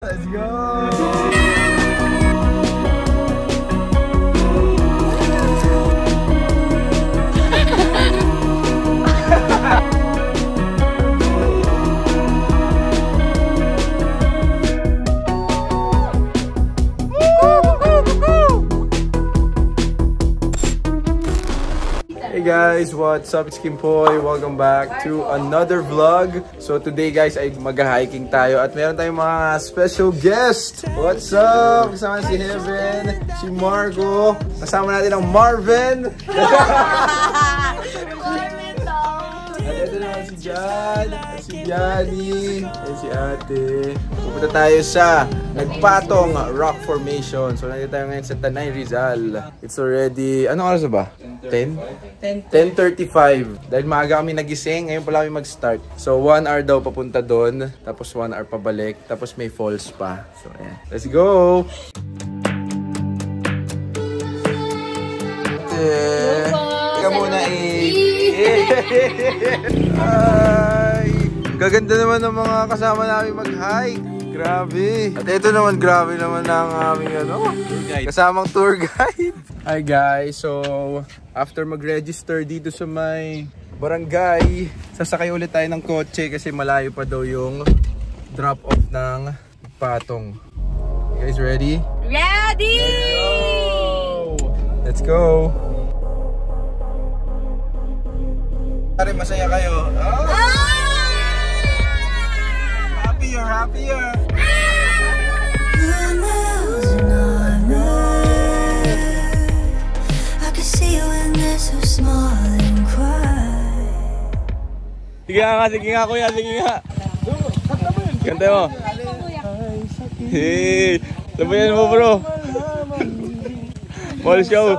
Let's go! Hey guys, what's up? It's Kimpoy. Welcome back to another vlog. So today guys ay mag-hiking tayo at meron tayong mga special guest. What's up? Kasama si Heaven, si Marco, kasama natin ang Marvin. At ito naman si Jan, si Yanni, at si Ate. Pupunta tayo sa Nagpatong Rock Formation. So nandito tayo ngayon sa Tanay, Rizal. It's already, anong oras ba? 10:35. Dahil maaga kami nagising, ngayon pala kami mag-start. So 1 hour daw papunta doon, tapos 1 hour pabalik, tapos may falls pa. So ayan. Let's go! Teka muna Ay! Gaganda naman ng mga kasama namin mag-hike. Grabe. At ito naman, grabe naman ang aming kasamang tour guide. Hi guys, so after mag-register dito sa may barangay, sasakay ulit tayo ng kotse kasi malayo pa daw yung drop-off ng Patong. You guys ready? Ready! Let's go! Pare, masaya kayo. Oh! Happier, happier! Sige nga kuya, sige nga. Kanta mo. Hey, sabayan mo bro. Mall show.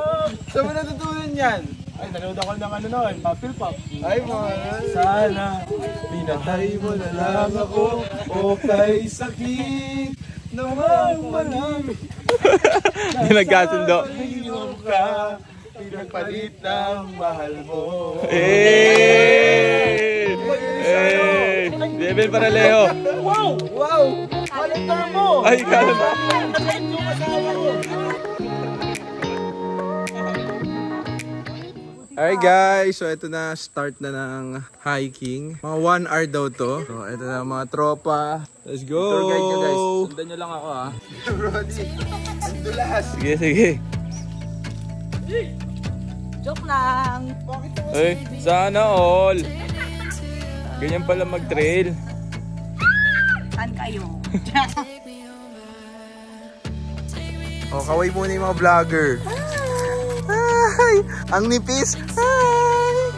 Saan mo natutunan yan? Ay, nanood ako ng ano noon, Puffle Pop. Ay mo. Sana, pinatay mo na lang ako, o kay sakit namang marami. Hindi nagkasundo. Nainom ka, pinagpalit ng mahal mo. Hey! Hey! Devin Paralejo. Wow! Wow! Kalendar mo! Ay, kalendar. Nakait yung asawa ko. Alright guys, so ito na, start na ng hiking. Mga 1 hour daw to. So ito na mga tropa. Let's go! Tour guide nyo guys, sundan nyo lang ako ha. Brody, ang dulas. Sige, sige. Joke lang. Ay, sana all. Ganyan pala mag-trail. Saan kayo? Oh, kaway muna yung mga vlogger. Ay, ang nipis. Ay.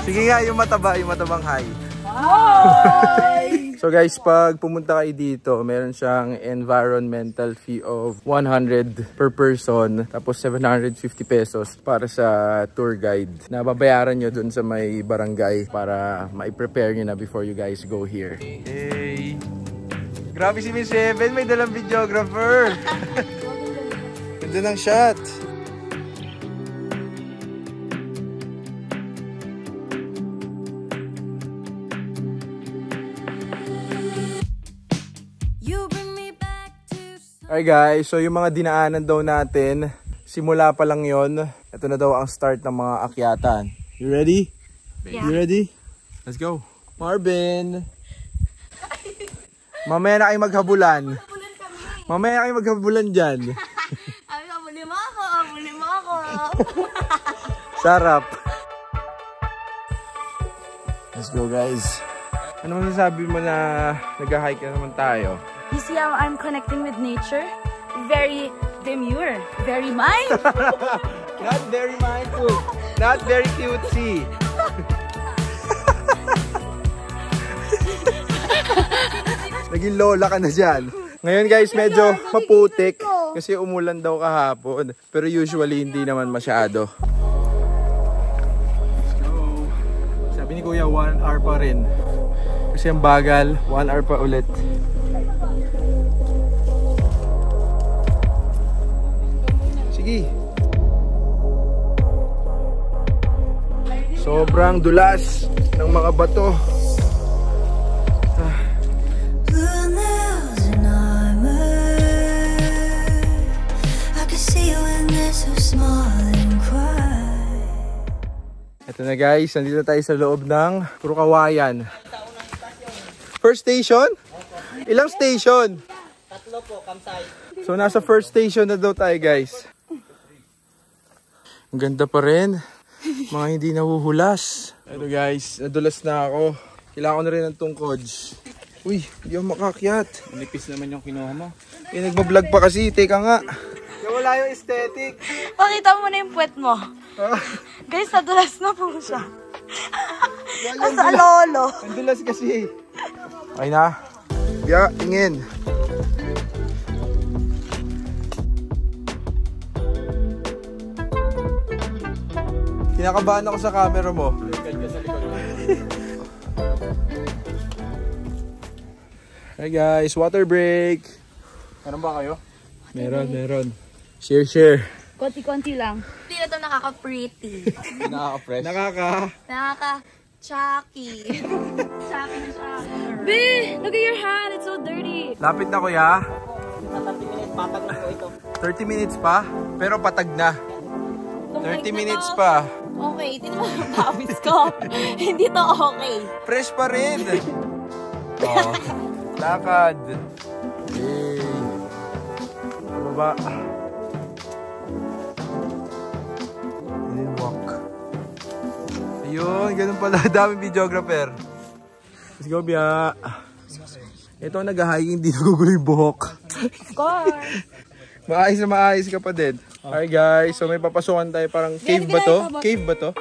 Sige nga, yung matabang hi. Hi! So guys, pag pumunta kayo dito, meron siyang environmental fee of 100 per person, tapos 750 pesos para sa tour guide. Nababayaran nyo dun sa may barangay para ma-prepare nyo na before you guys go here. Hey! Grabe si Miss Seven, may dalang videographer! Ganda ng shot! Alright guys, so yung mga dinaanan daw natin, simula pa lang yon. Ito na daw ang start ng mga akyatan. You ready? Yeah. You ready? Let's go. Marvin! Mamaya na kayo maghabulan. Mamaya kayo maghabulan dyan. Ay, habuli mo ako. Sarap. Let's go guys. Ano masasabi mo na nag-hike na naman tayo? You see how I'm connecting with nature? Very demure, very mindful. Not very mindful. Not very cutesy. Naging lola ka na dyan. Ngayon guys, medyo maputik kasi umulan daw kahapon. Pero usually hindi naman masyado. Let's go. Sabi ni Kuya 1 hour pa rin. Kasi ang bagal, 1 hour pa ulit. Sige. Sobrang dulas ng mga bato. Ito na guys, nandito tayo sa loob ng Purukawayan. First station? Ilang station? 3 po, Kamsay. So nasa first station na daw tayo guys. Ang ganda pa rin. Mga hindi nahuhulas. Ano guys, nadulas na ako. Kailangan ko na rin ng tungkod. Uy, hindi ako makakyat. Nipis naman yung kinuha mo. Nagbablog pa kasi, teka nga. Wala yung aesthetic. Pakita mo na yung puwet mo. Guys, nadulas na po siya. Asa lolo. Nadulas kasi. Okay na. Ya, tingin. Kinakabahan ako sa camera mo. Hey guys, water break. Meron ba kayo? Meron. Share. Konti-konti lang. Hindi na ito nakaka-pretty. Nakaka-fresh. Nakaka-chucky. Chucky na siya. Be, look at your hand. It's so dirty. Lapit na kuya. 30 minutes, patag na po ito. 30 minutes pa, pero patag na. 30 minutes pa. Okay, tinan mo yung pawis ko. Hindi to okay. Fresh pa rin. Oh, lakad. Yay. Baba. Walk. Ayun, ganun pala. Daming videographer. Let's go, Bia. Ito ang nag-hiking, hindi nagugulo yung buhok. Of course. Maayos na maayos ka pa din. Alright guys, so may papasukan tayo. Parang cave ba to? Cave ba to?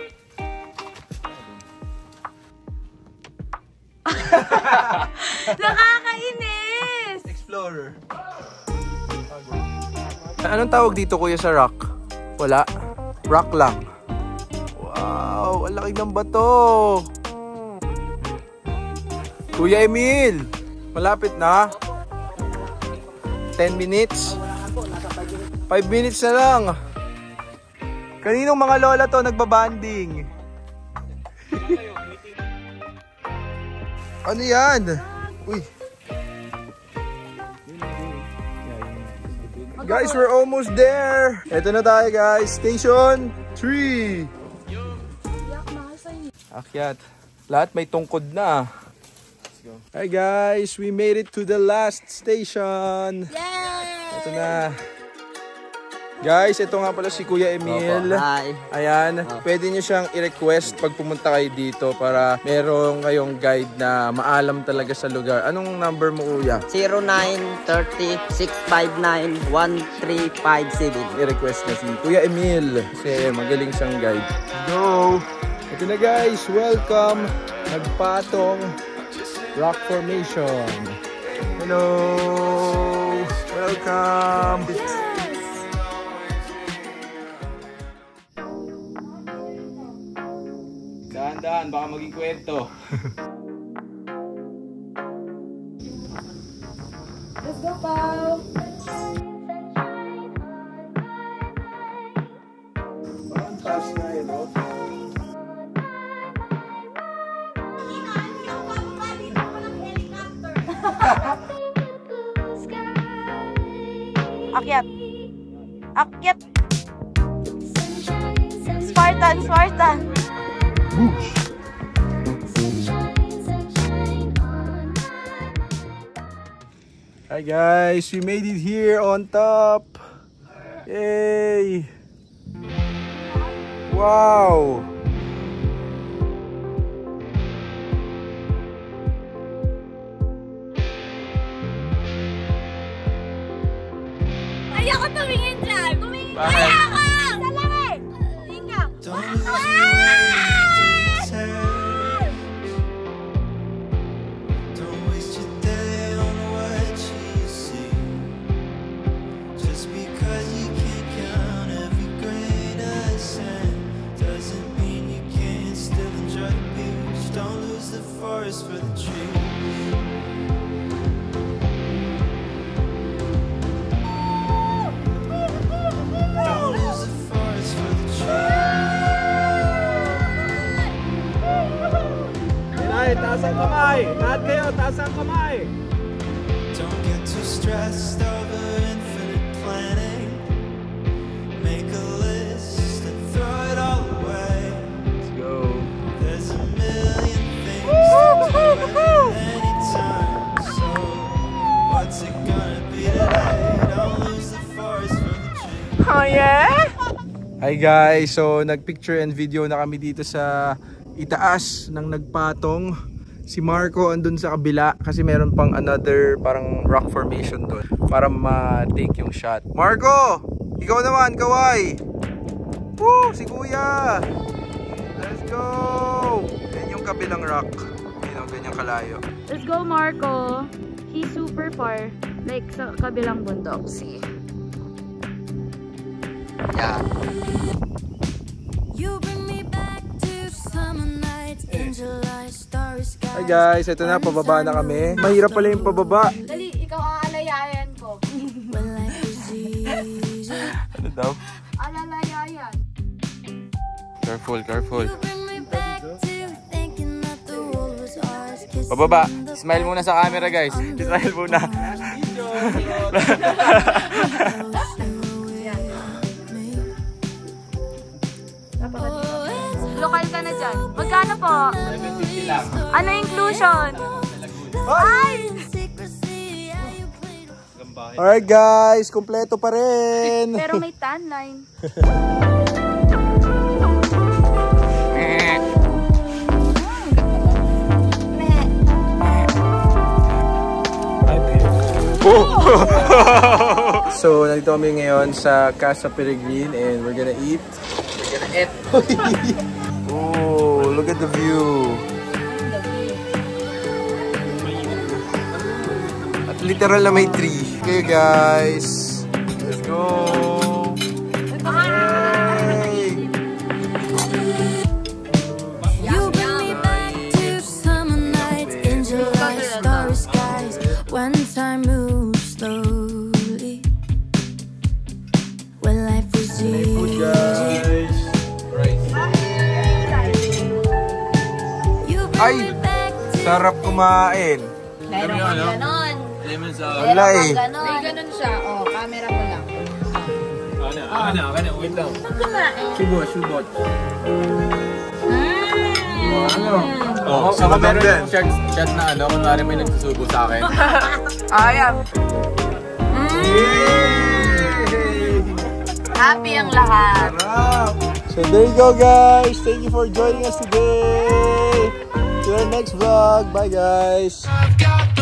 Nakakainis! Explorer. Anong tawag dito kuya sa rock? Wala? Rock lang. Wow, ang laki ng bato. Kuya Emil, malapit na. 10 minutes? 5 minutes na lang. Kaninong mga lola to nagbabanding? Ano yan? Uy. Guys, we're almost there. Ito na tayo guys. Station 3. Akyat. Lahat may tungkod na. Hi guys, we made it to the last station. Yay! Ito na. Guys, ito nga pala si Kuya Emil. Hi. Ayan, pwede nyo siyang i-request pag pumunta kayo dito para merong kayong guide na maalam talaga sa lugar. Anong number mo kuya? 0930-659-1357. I-request na si Kuya Emil kasi magaling siyang guide. Go! Ito na guys, welcome! Nagpatong Rock Formation. Hello! Welcome! Dahan-dahan, baka maging kwento. Let's go, Pao! Parang taas na yun, no? Akyat! Akyat! Spartan! Hi guys, we made it here on top. Yay! Wow! Ayoko tumingin dyan! Tumingin ka! Bakit? Ayoko! Salangin! Tumingin ka! Don't waste your day on what you see. Just because you can't count every grain of sand doesn't mean you can't still enjoy the beach. Don't lose the forest for the trees. Don't lose the forest for the Inay, taas ang kamay! Lahat kayo, taas ang kamay! Don't get too stressed over infinite planning. Make a list and throw it all away. Let's go. Hi guys, so nagpicture and video na kami dito sa itaas ng nagpatong. Si Marco andun sa kabila kasi meron pang another parang rock formation doon para ma-take yung shot. Marco! Ikaw naman, kaway! Woo! Si Kuya! Let's go! Yan yung kabilang rock. Yan, ganyang kalayo. Let's go, Marco! He's super far. Like sa kabilang bundok. See? Yeah. Hi guys, ito na, pababa na kami. Mahirap pala yung pababa. Dali, ikaw ang alalayayan ko. Ano daw? Alalayayan. Careful, careful. Pababa. Smile muna sa camera guys. Smile muna. Lokal ka na dyan. Magkano po? Ano inclusion? Ay! Alright guys, kompleto pa rin. Pero may tan line. So, nandito kami ngayon sa Casa Peregrine and we're gonna eat. Oh, look at the view. At literal na may tree. Okay guys, let's go. Hey. You bring me back to summer nights in July, starry skies, when time moves slowly, when life was easy. Guys. Ay, sarap kumain. Meron kang ganon. Wala eh. May ganon siya. Oh, camera mo lang. Ano, wait lang. Subot. Oh, Saka meron yung chat na ano, kunwari may nagsusubo sa akin. Ayan. Happy ang lahat. So there you go guys. Thank you for joining us today. See you in our next vlog. Bye guys. I've got